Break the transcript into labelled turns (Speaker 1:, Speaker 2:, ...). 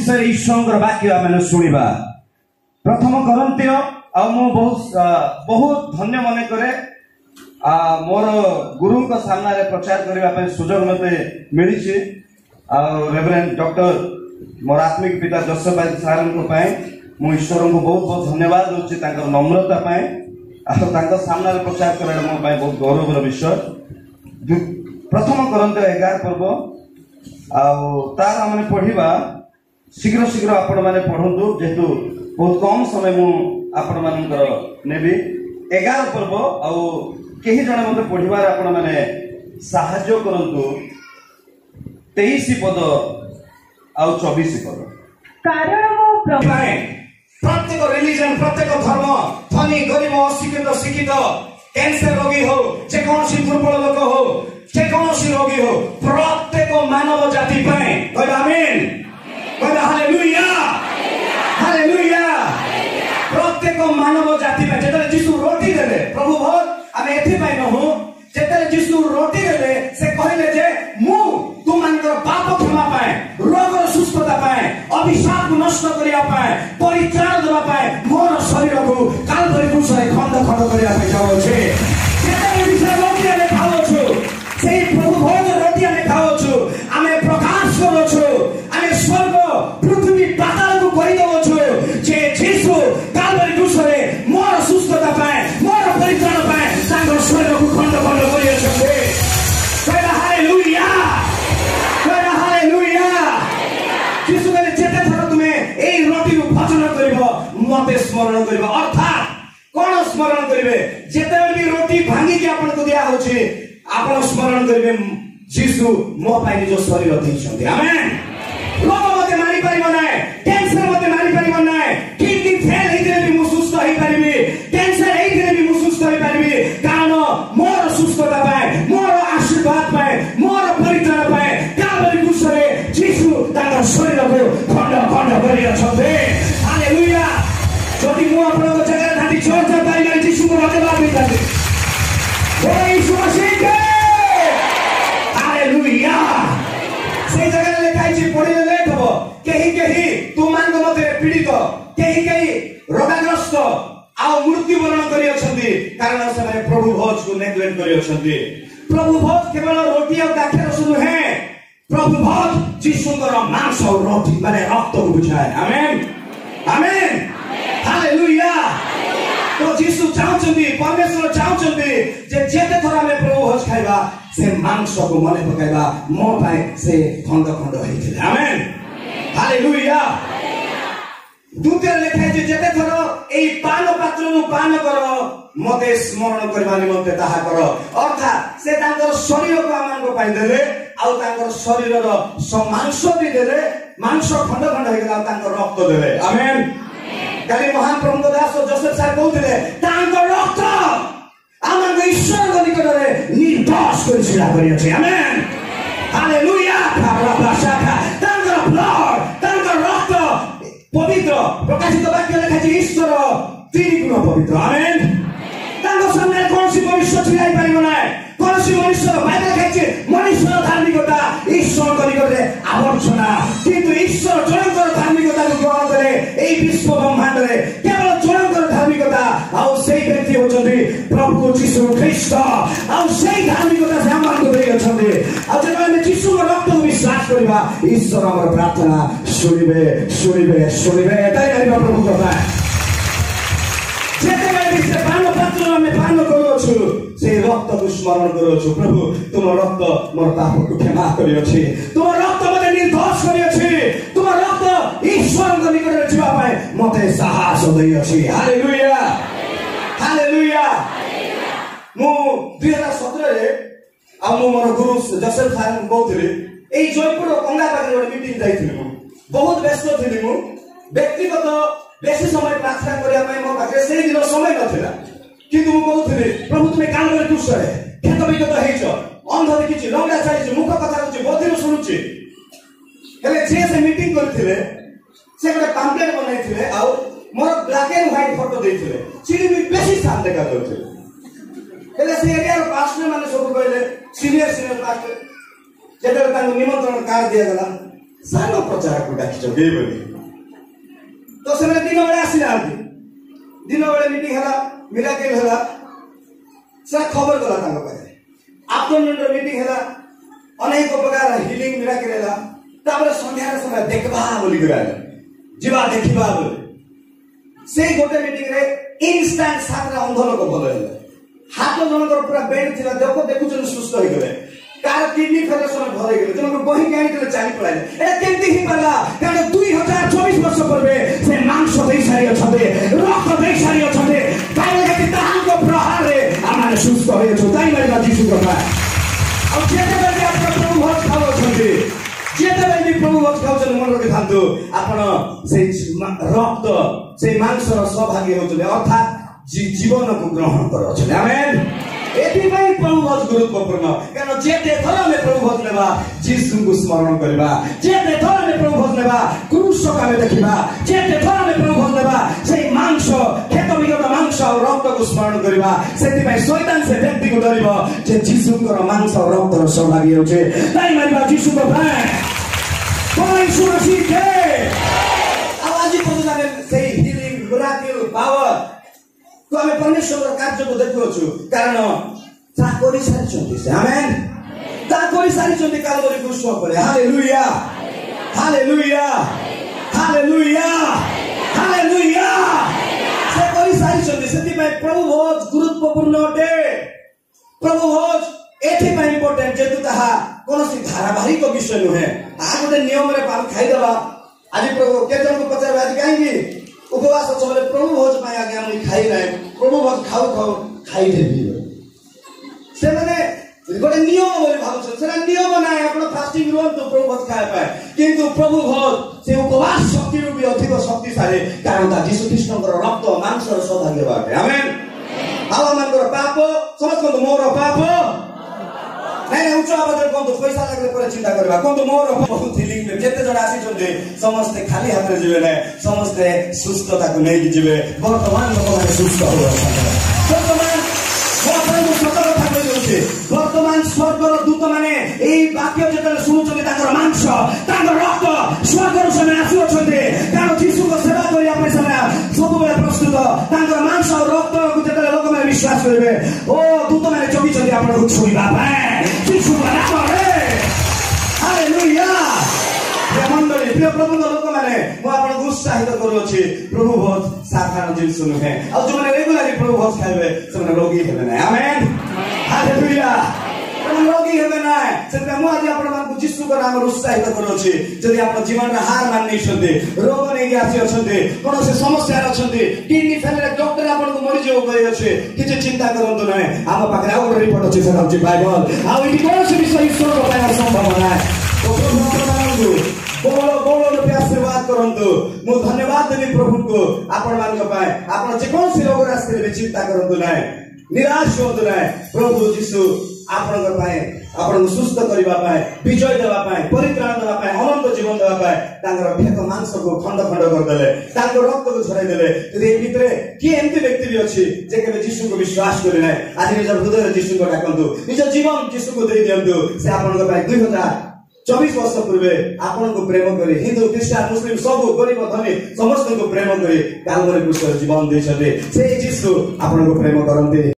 Speaker 1: विषय ईश्वर वाक्य आम शुणा प्रथम करंती बहुत धन्य मन करे मोर गुरु सामने प्रचार करने सुजोग मत मिली रेवरेंड डॉक्टर मोर आत्मिक पिता जसपाल सार मु ईश्वर को बहुत बहुत धन्यवाद दूसरी नम्रता सामने प्रचार करने मो बहुत गौरवर विषय। प्रथम करंती 11 पर्व तार आम पढ़ा शीघ्र शीघ्र आपण मैंने पढ़ु जेहेतु बहुत कम समय मुझे नेबी 11 पर्व कहीं जड़े मत पढ़वार आपण मैंने साहाय्य करंतु 23 पद आ 24 पद प्रत्येक रिलीजन प्रत्येक धर्म धनी गरीब अशिक्षित शिक्षित कैंसर रोगी हो जेकोसी दुर्बल लोक हो जेकोसी रोगी हो प्रत्येक मानव जाति आमीन हालेलुया हालेलुया प्रत्येक मानव जाति जेतले यीशु रोटी देले प्रभु भोज आम एथिपाई नहु जेतले यीशु रोटी देले से कहले जे मु तुमनकर पाप क्षमा पाए रोगर सुस्थता पाए अभिशाप नष्ट करिया पाए परित्राण देबा पाए मोर शरीर को कालवरी क्रूसरे खंड खंड करिया पाए जाओ छे जेतले विषय रोटी आमे खाओ छु सेही प्रभु भोज रोटी आमे खाओ छु आमे प्रकाश करो छु आमे स्वर्ग पृथ्वी पाताल को करि देबो छु जे यीशु कालवरी क्रूसरे मोर सुस्थता पाए मोर परित्राण पाए तांको शरीर को खंड खंड करिया छे हालेलुया हालेलुया यीशु कहले जेते थर तुमे एई रोटी को भोजन करिवो मते स्मरण करिवो अर्थात कोन स्मरण करिवे जेते भी रोटी भांगी के आपन को दिया होछि आपन स्मरण करिवे यीशु मो पाई जो शरीर दैछन्ते आमेन। रोग मते मारी परिबो नाय कैंसर मते मारी परिबो नाय किडनी फेल हेइले भी मु सुस्त होई परिबी कैंसर हेइले भी मु सुस्त होई परिबी कारण मोर सुस्थता पाए मोर आशीर्वाद पाए मोर परित्राण पाए कालवरी क्रूसरे यीशु तार शरीर को खंड खंड करिया छथे हालेलुया। जदि मु आपन जगह थाटी चर्च पाइले यीशु को धन्यवाद देताते ओ यीशु मसीह के हालेलुया से जगह लेखाई छी पढिले लेट हो केही केही तुमान को मते पीड़ित केही केही रोगाग्रस्त आ मृत्यु वरण करि अछंती कारण से प्रभु भोज को नेग्लेक्ट करि अछंती। प्रभु भोज केवल रोटी और दाखेर सुनु है प्रभु भोज यीशुଙ୍କର मांस और रोटी माने रक्त को बुझाए आमेन आमेन हालेलुया। तो यीशु चाहछंती परमेश्वर चाहछंती जे जेते थरा में प्रभु भोज खाइबा से मांस को मने पकाइबा मो पाए से खंड खंड होइथिले आमेन हालेलुया। दूसरे लेखाय जे जेते थर एई पान पात्र नु पान करो मते स्मरण करबा निमंते ताहा करो अर्थात से तांकर शरीर को आमान को पाइ देले आ तांकर शरीर रो मांस भी देले मांस खंड खंड हो गेला तांकर रक्त देले आमेन। काली महान प्रभु दास जोसेफ सार कहउथिले तांकर रक्त आमान को ईश्वर को निकट रे निर्दोष करि छिला करिया छै आमेन हालेलुया। तांकर ब्लड तांकर रक्त पवित्र प्रकाशित वाक्य लेखा छै ईश्वर 3 गुण पवित्र आमेन। तांको सामने कोनसी मनुष्य छिलाई परिबो नाय कोनसी मनुष्य बाइबल लेखा मनुष्य धार्मिकता ईश्वर को निकट रे आवर्जना किंतु ईश्वर जणकर धार्मिकता को ग्रहण करे एई विश्व ब्रह्मांड रे केवल जणकर धार्मिकता आ सेही व्यक्ति होचंदी प्रभु यीशु ख्रीष्ट आ सेही धार्मिकता से हम को देई अछंदी आ जेबे हम यीशु को रक्त को विश्वास करबा ईश्वर हमर प्रार्थना सुनिबे सुनिबे सुनिबे एताई करबा प्रभु कथा जेते से पान पात्र में पान करो छु से रक्त को स्मरण करो छु प्रभु तुम रक्त मोर पाप को क्षमा करियो छी तुम रक्त मते निर्दोष करियो छी तुम रक्त ईश्वर को निकट जीवा पाए मते साहस दैयो छी हालेलुया हालेलुया। मु 2017 रे आ मु मोर गुरु जोसेफ सार को कहथि एई जयपुर कंगा पाखे एक मीटिंग जाइथिलि मु बहुत व्यस्त थिलि मु व्यक्तिगत बेसी समय प्रार्थना करिया पाए मो पाखे से दिन समय नथिला किंतु मु कहथि प्रभु तुमे कालवरी क्रूसरे खेत विगत हेइछ अंध देखिछि लंगड़ा चालिछि मुख कथा कहछि बधिर सुनुछि हेले जे से मीटिंग करथिले से गोटे पैम्पलेट बनाइथिले आ मोर ब्लैक एंड व्हाइट फोटो देइथिले सिडी भी बेसी स्थान देखा जाउथिले हेले से एरिया पास्टर माने सब कहले सीनियर पास्टर जेते तांको निमंत्रण कार्ड दिया गला सान प्रचार को डाकिछन्ते बोली तो से दिन बेले आसी ना दिन बेले मीटिंग हला मिराकल हला से खबर गला तांको पाखे आफ्टरनून रो मीटिंग हला अनेक प्रकार हिलिंग मिराकल हला तापर संध्या समय देखबा बोली गराला जीवा देखिबा बोली से गोटे मीटिंग रे इंस्टेंट सारा अंध लोक भल हेले हाथ जनकर पूरा बेड थिला देखुछन सुस्त होई गले कार किडनी फेलेशन भर गले जनकर बही गाड़ी तले चाली पळाले एटा केमति हि पाला कारण 2024 वर्ष पूर्वे से मांस देई सारी अछते रक्त देई सारी अछते काले गति ताहाको प्रहार रे आमाले सुस्त होय छु ताई मारिबा जीसु कथा अब जेते बेले आपण प्रभु भोज खाओ छथि जेते बेले प्रभु भोज खाओ छन मन रखि थांतु आपण से रक्त से मांस र सहभागी होछले अर्थात जीवन को ग्रहण कर आमेन एथिपाई प्रभु भोज गुरुत्वपूर्ण कारण जेते थर में प्रभु भोज लेबा जीसु को स्मरण करबा जेते थर में प्रभु भोज लेबा क्रूस सकामे देखिबा जेते थर में प्रभु भोज लेबा से मांस खेत विगत मांस और रक्त को स्मरण करबा सेथिपाई शैतान से व्यक्ति को डरिबो जे जीसु को मांस और रक्त रो सहभागी होचे ताई मारिबा जीसु को भाई कोई सुरक्षी के आवाज प्रभु जाने से हीलिंग मिराकल पावर तो हमें परमेश्वर कार्य को देखुछु कारण ता कोरी सारी चंदी से आमेन ता कोरी सारी चंदी कालवरी क्रूस पर हालेलुया हालेलुया हालेलुया हालेलुया से कोरी सारी चंदी सेति में प्रभु भोज गुरुत्वपूर्ण अटे प्रभु भोज एथि में इंपोर्टेंट जेतु ताहा कोनोसी धारावाहिक विषय नुहे आ गोटे नियम रे पाल खाइ देबा आज प्रभु केतन को पचार आज काहेंगी उपवास चले प्रभु भोज पाए आगे हम खाई रहे प्रभु भोज खाऊ खाऊ खाई देबी से माने गोटे नियम बोली भाबुछ सेना नियम ना आपण फास्टिंग रोल तो प्रभु भोज खाए पाए किंतु प्रभु भोज से उपवास शक्ति रु भी अधिक शक्तिशाली कारण ता यीशु कृष्णकर रक्त मांस र सौभाग्य बाटे आमेन आवा मनकर पाप समस्त को मोर पाप नहीं उच्च आवाज कोन तो पैसा लागले पर चिंता करबा कोन तो मोर बहुत हिलिंग में जेते जण आसी छन्ते समस्त खाली हाथ रे जिवे नै समस्त सुस्थता को नै जिवे वर्तमान लोक माने सुस्थ हो वर्तमान वर्तमान सतर कथा कहि होचे वर्तमान स्वर्गर दूत माने एई वाक्य जेते सुनुछन्ते ताकर मांस ताकर रक्त स्वर्गर समय आसु छन्ते कारण यीशु को सेवा करिया पे समय सब बेला प्रस्तुत ताकर मांस और रक्त को जेते लोक माने विश्वास करबे ओ दूत माने जगी छन्ते आपण को छुइबा भाई यीशु का नाम रे हालेलुया मंडली प्रिय प्रभु लोक माने मो आपण उत्साहित करू अछि प्रभु भोज साधारण जिंस नुहे आ जो माने रेगुलरली प्रभु भोज खाइबे से माने रोगी हेबे नै आमेन हालेलुया प्रभु रोगी हेबे नै से मो आज आपण मान को यीशु को नाम उत्साहित करू अछि जदि आपण जीवन रे हार माननी छथि रोग नै आसी अछथि कोन से समस्या अछथि किडनी फेलर डॉक्टर आपण को मरि जेउ गय अछि किछ चिंता करंतु नै आम पाखरे आउट रिपोर्ट अछि सर अछि बाइबल आ इति कोन से विषय ईश्वर को पाए संभव नै तो प्रभु बोलो बोलो पे आशीर्वाद करंतु मु धन्यवाद देबी प्रभु को आपण मान को पाए आपण जे कोन से रोग रास्ते रे चिंता करंतु नै निराश होतु नै प्रभु यीशु आपण को पाए आपण सुस्थ करिबा पाए विजय देबा पाए परित्राण देबा पाए अनंत जीवन देबा पाए तांगर फेक मांस को खंड खंड कर देले तांगर रक्त को झराई देले यदि ए भितरे की एम्ति व्यक्ति भी अछि जे केबे यीशु को विश्वास करि नै आज निज हृदय रे यीशु को डाकंतु निज जीवन यीशु को दे दियंतु से आपण को पाए 2024 वर्ष पूर्वे आपण को प्रेम करी हिंदू क्रिश्चियन मुस्लिम सब गरीब धनी समस्त को प्रेम करी कालवरी क्रूस जीवन देछते से यीशु आपण को प्रेम करंते।